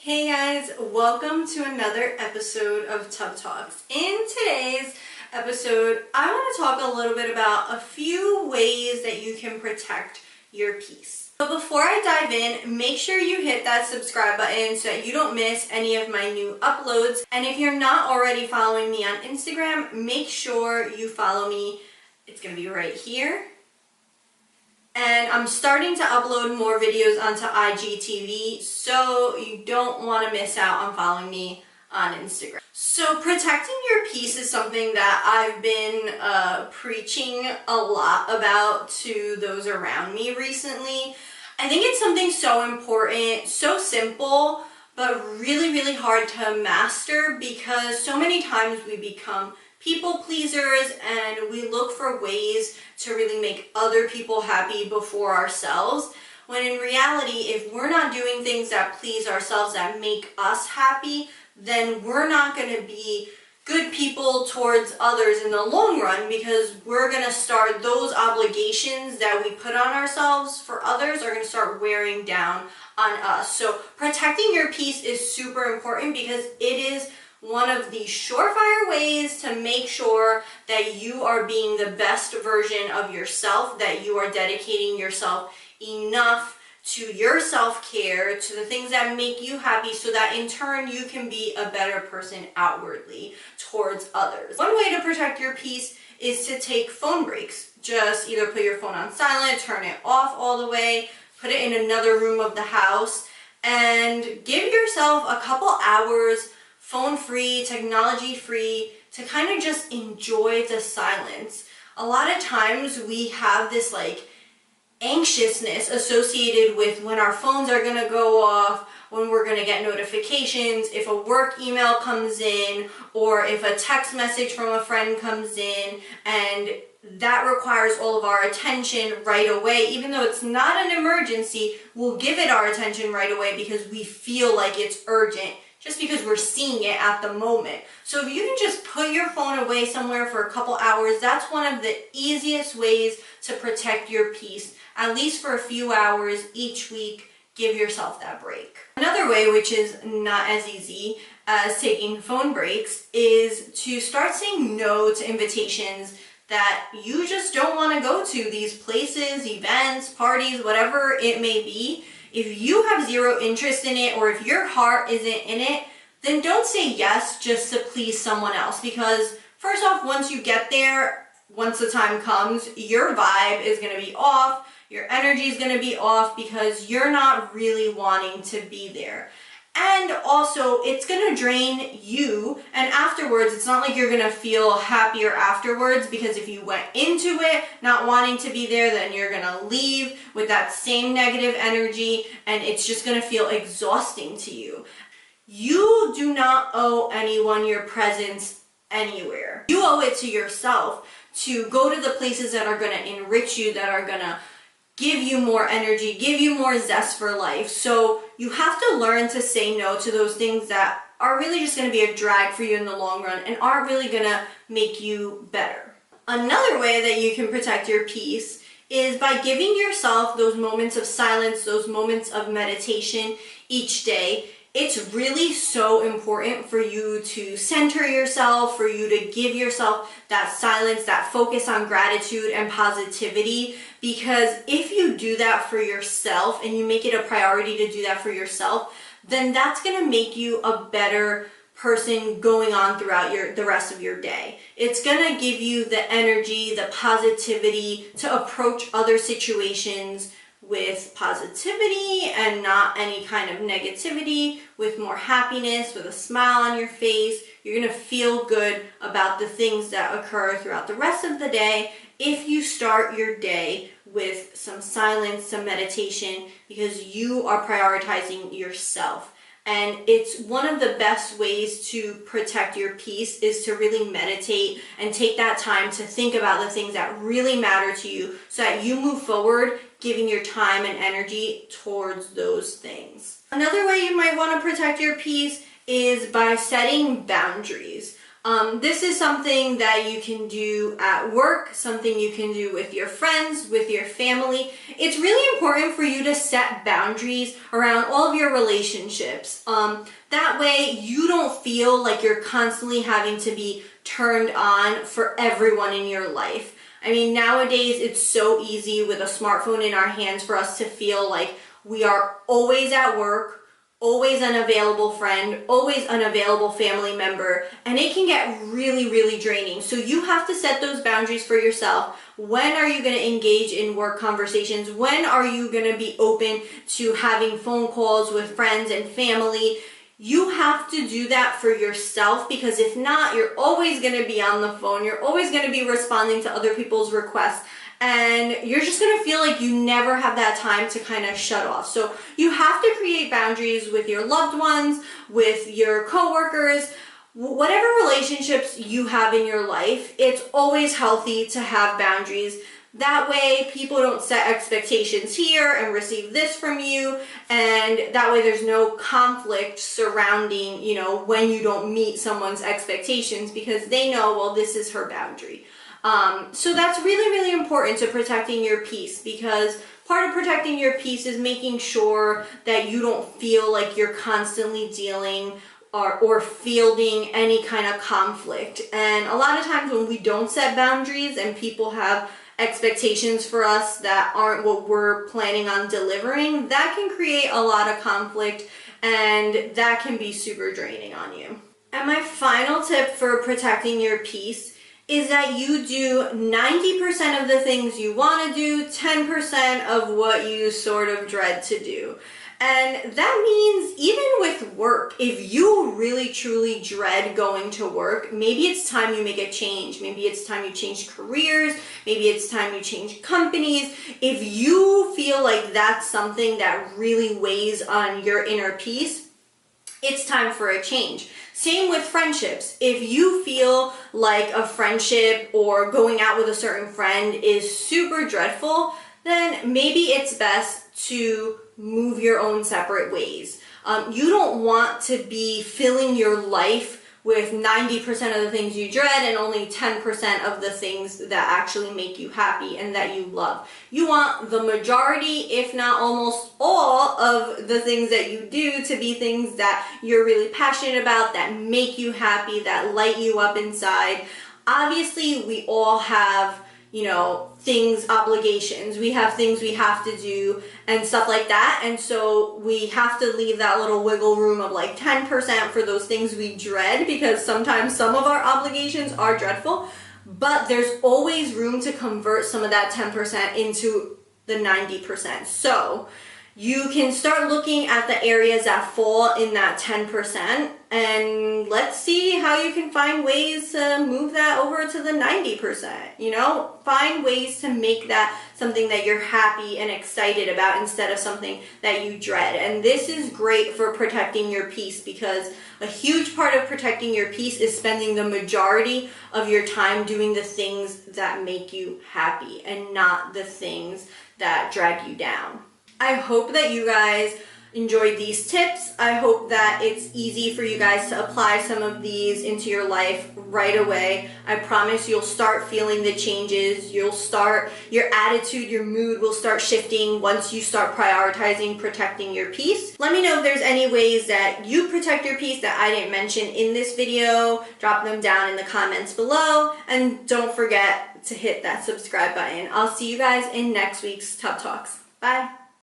Hey guys, welcome to another episode of Tub Talks. In today's episode, I want to talk a little bit about a few ways that you can protect your peace. But before I dive in, make sure you hit that subscribe button so that you don't miss any of my new uploads. And if you're not already following me on Instagram, make sure you follow me. It's going to be right here. And I'm starting to upload more videos onto IGTV, so you don't want to miss out on following me on Instagram. So protecting your peace is something that I've been preaching a lot about to those around me recently. I think it's something so important, so simple, but really hard to master because so many times we become people pleasers and we look for ways to really make other people happy before ourselves, when in reality, if we're not doing things that please ourselves, that make us happy, then we're not going to be good people towards others in the long run, because we're going to start, those obligations that we put on ourselves for others are going to start wearing down on us. So protecting your peace is super important because it is one of the surefire ways to make sure that you are being the best version of yourself, that you are dedicating yourself enough to your self-care, to the things that make you happy, so that in turn you can be a better person outwardly towards others. One way to protect your peace is to take phone breaks. Just either put your phone on silent, turn it off all the way, put it in another room of the house, and give yourself a couple hours phone-free, technology-free, to kind of just enjoy the silence. A lot of times we have this anxiousness associated with when our phones are going to go off, when we're going to get notifications, if a work email comes in, or if a text message from a friend comes in, and that requires all of our attention right away. Even though it's not an emergency, we'll give it our attention right away because we feel like it's urgent, just because we're seeing it at the moment. So if you can just put your phone away somewhere for a couple hours, that's one of the easiest ways to protect your peace. At least for a few hours each week, give yourself that break. Another way, which is not as easy as taking phone breaks, is to start saying no to invitations that you just don't want to go to, these places, events, parties, whatever it may be. If you have zero interest in it, or if your heart isn't in it, then don't say yes just to please someone else. Because first off, once you get there, once the time comes, your vibe is going to be off, your energy is going to be off because you're not really wanting to be there. And also, it's going to drain you, and afterwards, it's not like you're going to feel happier afterwards, because if you went into it not wanting to be there, then you're going to leave with that same negative energy, and it's just going to feel exhausting to you. You do not owe anyone your presence anywhere. You owe it to yourself to go to the places that are going to enrich you, that are going to give you more energy, give you more zest for life. So you have to learn to say no to those things that are really just going to be a drag for you in the long run and aren't really going to make you better. Another way that you can protect your peace is by giving yourself those moments of silence, those moments of meditation each day. It's really so important for you to center yourself, for you to give yourself that silence, that focus on gratitude and positivity. Because if you do that for yourself and you make it a priority to do that for yourself, then that's going to make you a better person going on throughout the rest of your day. It's going to give you the energy, the positivity to approach other situations with positivity and not any kind of negativity, with more happiness, with a smile on your face. You're going to feel good about the things that occur throughout the rest of the day if you start your day with some silence, some meditation, because you are prioritizing yourself. And it's one of the best ways to protect your peace is to really meditate and take that time to think about the things that really matter to you, so that you move forward giving your time and energy towards those things. Another way you might want to protect your peace is by setting boundaries. This is something that you can do at work, something you can do with your friends, with your family. It's really important for you to set boundaries around all of your relationships. That way you don't feel like you're constantly having to be turned on for everyone in your life. I mean, nowadays it's so easy with a smartphone in our hands for us to feel like we are always at work, always unavailable friend, always unavailable family member, and it can get really, really draining. So you have to set those boundaries for yourself. When are you going to engage in work conversations? When are you going to be open to having phone calls with friends and family? You have to do that for yourself, because if not, you're always going to be on the phone. You're always going to be responding to other people's requests. And you're just going to feel like you never have that time to kind of shut off. So you have to create boundaries with your loved ones, with your coworkers, whatever relationships you have in your life. It's always healthy to have boundaries. That way people don't set expectations here and receive this from you. And that way there's no conflict surrounding, when you don't meet someone's expectations, because they know, well, this is her boundary. So that's really, really important to protecting your peace, because part of protecting your peace is making sure that you don't feel like you're constantly dealing or fielding any kind of conflict. And a lot of times when we don't set boundaries and people have expectations for us that aren't what we're planning on delivering, that can create a lot of conflict, and that can be super draining on you. And my final tip for protecting your peace is that you do 90% of the things you want to do, 10% of what you sort of dread to do. And that means even with work, if you really truly dread going to work, maybe it's time you make a change. Maybe it's time you change careers. Maybe it's time you change companies. If you feel like that's something that really weighs on your inner peace, it's time for a change. Same with friendships. If you feel like a friendship or going out with a certain friend is super dreadful, then maybe it's best to move your own separate ways. You don't want to be filling your life with 90% of the things you dread and only 10% of the things that actually make you happy and that you love. You want the majority, if not almost all, of the things that you do to be things that you're really passionate about, that make you happy, that light you up inside. Obviously, we all have things, obligations. We have things we have to do and stuff like that. And so we have to leave that little wiggle room of like 10% for those things we dread, because sometimes some of our obligations are dreadful, but there's always room to convert some of that 10% into the 90%. So you can start looking at the areas that fall in that 10%, and let's see how you can find ways to move that over to the 90%. Find ways to make that something that you're happy and excited about instead of something that you dread. And this is great for protecting your peace, because a huge part of protecting your peace is spending the majority of your time doing the things that make you happy and not the things that drag you down. I hope that you guys enjoyed these tips. I hope that it's easy for you guys to apply some of these into your life right away. I promise you'll start feeling the changes. Your attitude, your mood will start shifting once you start prioritizing protecting your peace. Let me know if there's any ways that you protect your peace that I didn't mention in this video. Drop them down in the comments below, and don't forget to hit that subscribe button. I'll see you guys in next week's Tub Talks. Bye.